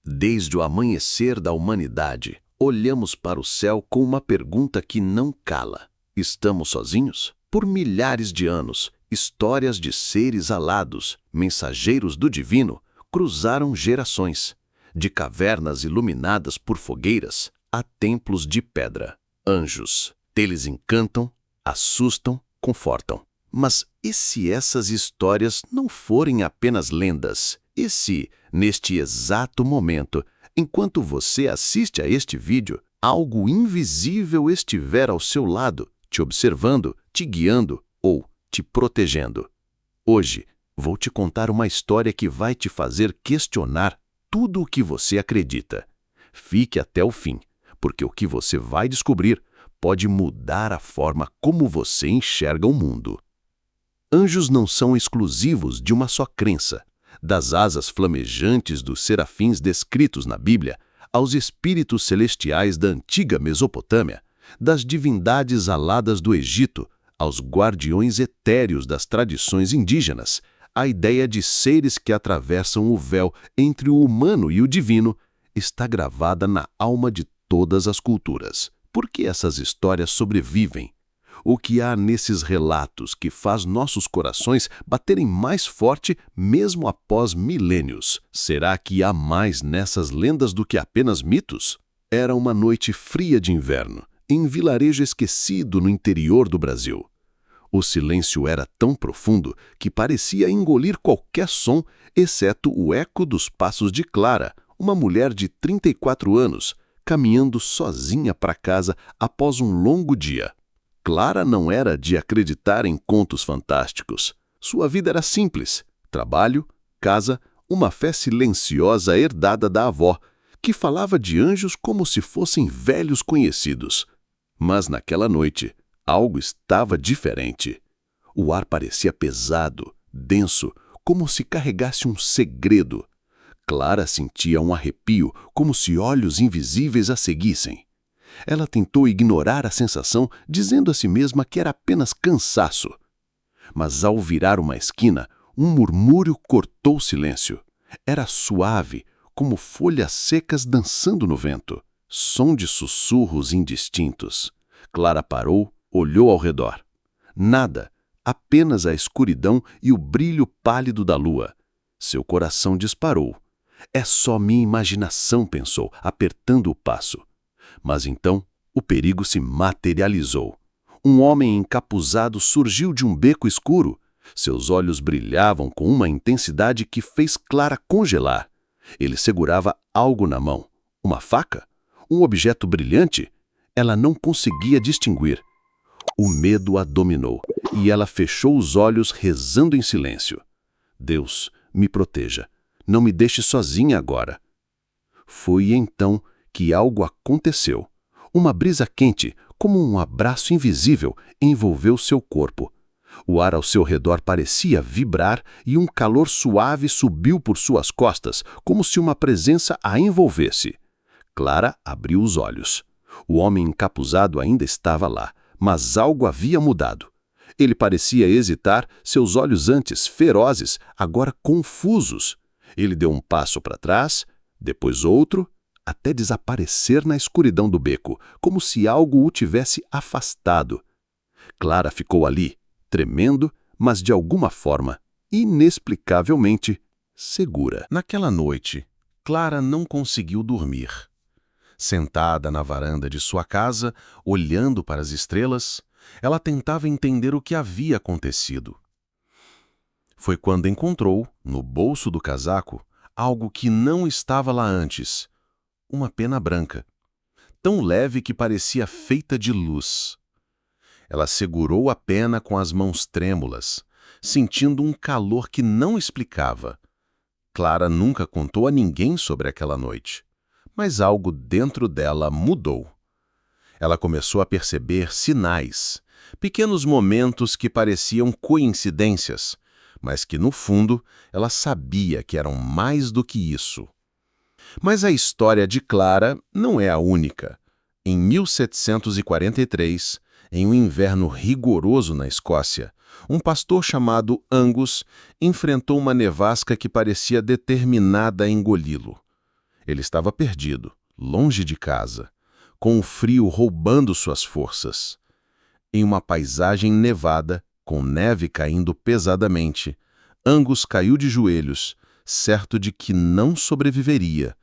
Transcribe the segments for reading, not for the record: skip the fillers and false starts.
Desde o amanhecer da humanidade, olhamos para o céu com uma pergunta que não cala. Estamos sozinhos? Por milhares de anos, histórias de seres alados, mensageiros do divino, cruzaram gerações. De cavernas iluminadas por fogueiras a templos de pedra. Anjos. Eles encantam, assustam, confortam. Mas e se essas histórias não forem apenas lendas? E se, neste exato momento, enquanto você assiste a este vídeo, algo invisível estiver ao seu lado, te observando, te guiando ou te protegendo? Hoje, vou te contar uma história que vai te fazer questionar tudo o que você acredita. Fique até o fim, porque o que você vai descobrir pode mudar a forma como você enxerga o mundo. Anjos não são exclusivos de uma só crença. Das asas flamejantes dos serafins descritos na Bíblia, aos espíritos celestiais da antiga Mesopotâmia, das divindades aladas do Egito, aos guardiões etéreos das tradições indígenas, a ideia de seres que atravessam o véu entre o humano e o divino está gravada na alma de todas as culturas. Por que essas histórias sobrevivem? O que há nesses relatos que faz nossos corações baterem mais forte mesmo após milênios? Será que há mais nessas lendas do que apenas mitos? Era uma noite fria de inverno, em um vilarejo esquecido no interior do Brasil. O silêncio era tão profundo que parecia engolir qualquer som, exceto o eco dos passos de Clara, uma mulher de 34 anos, caminhando sozinha para casa após um longo dia. Clara não era de acreditar em contos fantásticos. Sua vida era simples: trabalho, casa, uma fé silenciosa herdada da avó, que falava de anjos como se fossem velhos conhecidos. Mas naquela noite, algo estava diferente. O ar parecia pesado, denso, como se carregasse um segredo. Clara sentia um arrepio, como se olhos invisíveis a seguissem. Ela tentou ignorar a sensação, dizendo a si mesma que era apenas cansaço. Mas ao virar uma esquina, um murmúrio cortou o silêncio. Era suave, como folhas secas dançando no vento. Som de sussurros indistintos. Clara parou, olhou ao redor. Nada, apenas a escuridão e o brilho pálido da lua. Seu coração disparou. É só minha imaginação, pensou, apertando o passo. Mas então, o perigo se materializou. Um homem encapuzado surgiu de um beco escuro. Seus olhos brilhavam com uma intensidade que fez Clara congelar. Ele segurava algo na mão. Uma faca? Um objeto brilhante? Ela não conseguia distinguir. O medo a dominou, e ela fechou os olhos rezando em silêncio. Deus, me proteja. Não me deixe sozinha agora. Foi então que algo aconteceu. Uma brisa quente, como um abraço invisível, envolveu seu corpo. O ar ao seu redor parecia vibrar e um calor suave subiu por suas costas, como se uma presença a envolvesse. Clara abriu os olhos. O homem encapuzado ainda estava lá, mas algo havia mudado. Ele parecia hesitar, seus olhos antes ferozes, agora confusos. Ele deu um passo para trás, depois outro, até desaparecer na escuridão do beco, como se algo o tivesse afastado. Clara ficou ali, tremendo, mas de alguma forma, inexplicavelmente, segura. Naquela noite, Clara não conseguiu dormir. Sentada na varanda de sua casa, olhando para as estrelas, ela tentava entender o que havia acontecido. Foi quando encontrou, no bolso do casaco, algo que não estava lá antes: uma pena branca, tão leve que parecia feita de luz. Ela segurou a pena com as mãos trêmulas, sentindo um calor que não explicava. Clara nunca contou a ninguém sobre aquela noite, mas algo dentro dela mudou. Ela começou a perceber sinais, pequenos momentos que pareciam coincidências, mas que, no fundo, ela sabia que eram mais do que isso. Mas a história de Clara não é a única. Em 1743, em um inverno rigoroso na Escócia, um pastor chamado Angus enfrentou uma nevasca que parecia determinada a engoli-lo. Ele estava perdido, longe de casa, com o frio roubando suas forças. Em uma paisagem nevada, com neve caindo pesadamente, Angus caiu de joelhos, certo de que não sobreviveria.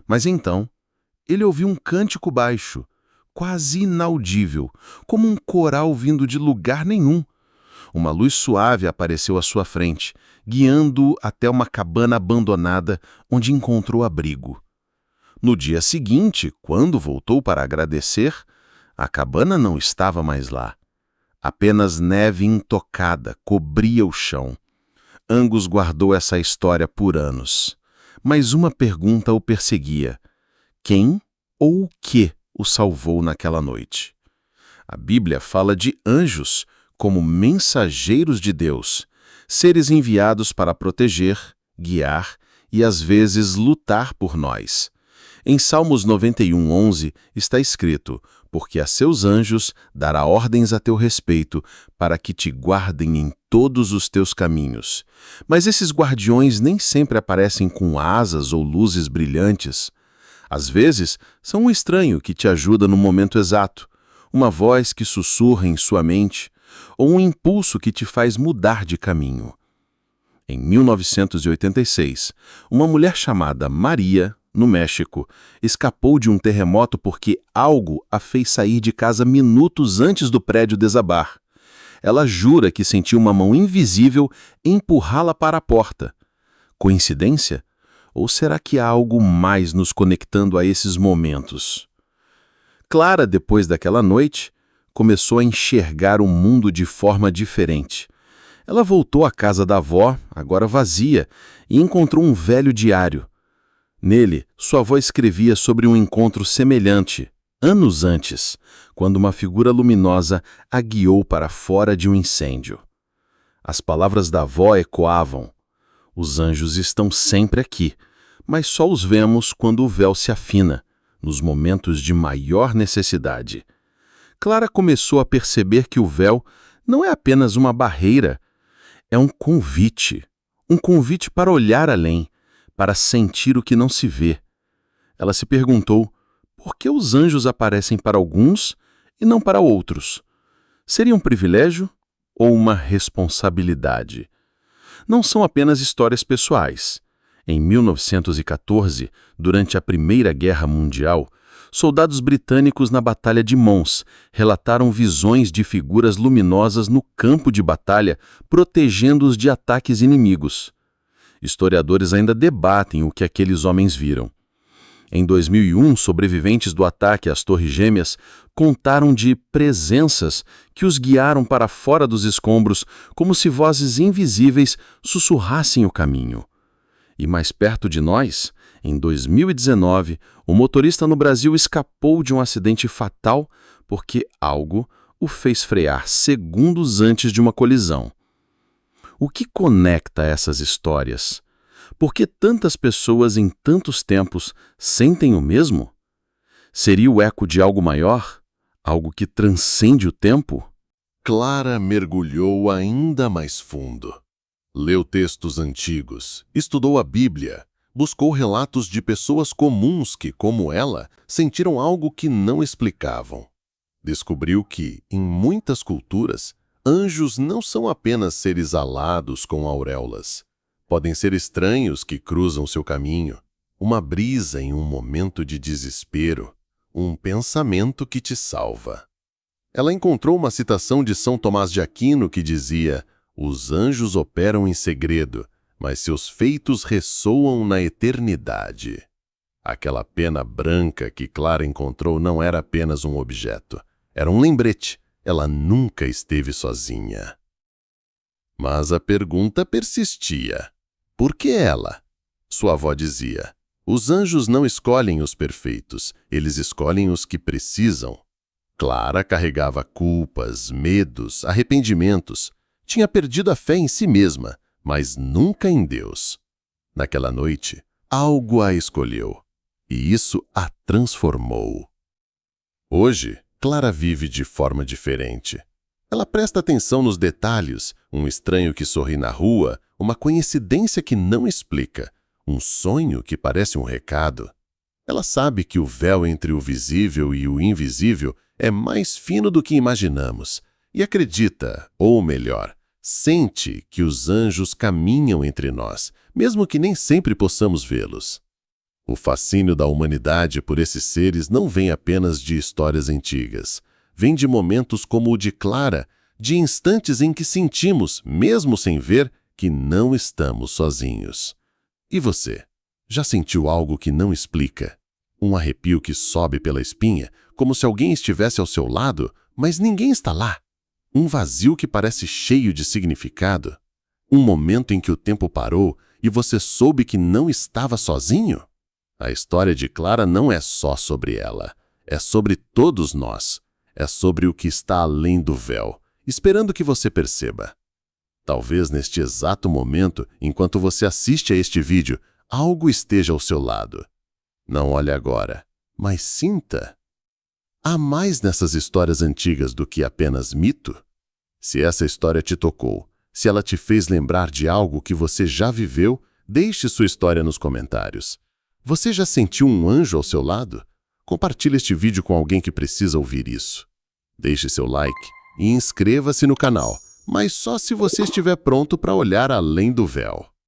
Mas então, ele ouviu um cântico baixo, quase inaudível, como um coral vindo de lugar nenhum. Uma luz suave apareceu à sua frente, guiando-o até uma cabana abandonada, onde encontrou abrigo. No dia seguinte, quando voltou para agradecer, a cabana não estava mais lá. Apenas neve intocada cobria o chão. Angus guardou essa história por anos. Mas uma pergunta o perseguia: quem ou o que o salvou naquela noite? A Bíblia fala de anjos como mensageiros de Deus, seres enviados para proteger, guiar e às vezes lutar por nós. Em Salmos 91:11 está escrito: porque a seus anjos dará ordens a teu respeito, para que te guardem em todos os teus caminhos. Mas esses guardiões nem sempre aparecem com asas ou luzes brilhantes. Às vezes, são um estranho que te ajuda no momento exato, uma voz que sussurra em sua mente, ou um impulso que te faz mudar de caminho. Em 1986, uma mulher chamada Maria, no México, escapou de um terremoto porque algo a fez sair de casa minutos antes do prédio desabar. Ela jura que sentiu uma mão invisível empurrá-la para a porta. Coincidência? Ou será que há algo mais nos conectando a esses momentos? Clara, depois daquela noite, começou a enxergar o mundo de forma diferente. Ela voltou à casa da avó, agora vazia, e encontrou um velho diário. Nele, sua avó escrevia sobre um encontro semelhante, anos antes, quando uma figura luminosa a guiou para fora de um incêndio. As palavras da avó ecoavam: os anjos estão sempre aqui, mas só os vemos quando o véu se afina, nos momentos de maior necessidade. Clara começou a perceber que o véu não é apenas uma barreira, é um convite para olhar além, para sentir o que não se vê. Ela se perguntou: por que os anjos aparecem para alguns e não para outros? Seria um privilégio ou uma responsabilidade? Não são apenas histórias pessoais. Em 1914, durante a Primeira Guerra Mundial, soldados britânicos na Batalha de Mons relataram visões de figuras luminosas no campo de batalha, protegendo-os de ataques inimigos. Historiadores ainda debatem o que aqueles homens viram. Em 2001, sobreviventes do ataque às Torres Gêmeas contaram de presenças que os guiaram para fora dos escombros, como se vozes invisíveis sussurrassem o caminho. E mais perto de nós, em 2019, o motorista no Brasil escapou de um acidente fatal porque algo o fez frear segundos antes de uma colisão. O que conecta essas histórias? Por que tantas pessoas em tantos tempos sentem o mesmo? Seria o eco de algo maior? Algo que transcende o tempo? Clara mergulhou ainda mais fundo. Leu textos antigos, estudou a Bíblia, buscou relatos de pessoas comuns que, como ela, sentiram algo que não explicavam. Descobriu que, em muitas culturas, anjos não são apenas seres alados com auréolas. Podem ser estranhos que cruzam seu caminho, uma brisa em um momento de desespero, um pensamento que te salva. Ela encontrou uma citação de São Tomás de Aquino que dizia: os anjos operam em segredo, mas seus feitos ressoam na eternidade. Aquela pena branca que Clara encontrou não era apenas um objeto, era um lembrete. Ela nunca esteve sozinha. Mas a pergunta persistia. Por que ela? Sua avó dizia: os anjos não escolhem os perfeitos, eles escolhem os que precisam. Clara carregava culpas, medos, arrependimentos. Tinha perdido a fé em si mesma, mas nunca em Deus. Naquela noite, algo a escolheu, e isso a transformou. Hoje, Clara vive de forma diferente. Ela presta atenção nos detalhes, um estranho que sorri na rua, uma coincidência que não explica, um sonho que parece um recado. Ela sabe que o véu entre o visível e o invisível é mais fino do que imaginamos e acredita, ou melhor, sente que os anjos caminham entre nós, mesmo que nem sempre possamos vê-los. O fascínio da humanidade por esses seres não vem apenas de histórias antigas. Vem de momentos como o de Clara, de instantes em que sentimos, mesmo sem ver, que não estamos sozinhos. E você? Já sentiu algo que não explica? Um arrepio que sobe pela espinha, como se alguém estivesse ao seu lado, mas ninguém está lá. Um vazio que parece cheio de significado. Um momento em que o tempo parou e você soube que não estava sozinho? A história de Clara não é só sobre ela. É sobre todos nós. É sobre o que está além do véu, esperando que você perceba. Talvez neste exato momento, enquanto você assiste a este vídeo, algo esteja ao seu lado. Não olhe agora, mas sinta. Há mais nessas histórias antigas do que apenas mito? Se essa história te tocou, se ela te fez lembrar de algo que você já viveu, deixe sua história nos comentários. Você já sentiu um anjo ao seu lado? Compartilhe este vídeo com alguém que precisa ouvir isso. Deixe seu like e inscreva-se no canal, mas só se você estiver pronto para olhar além do véu.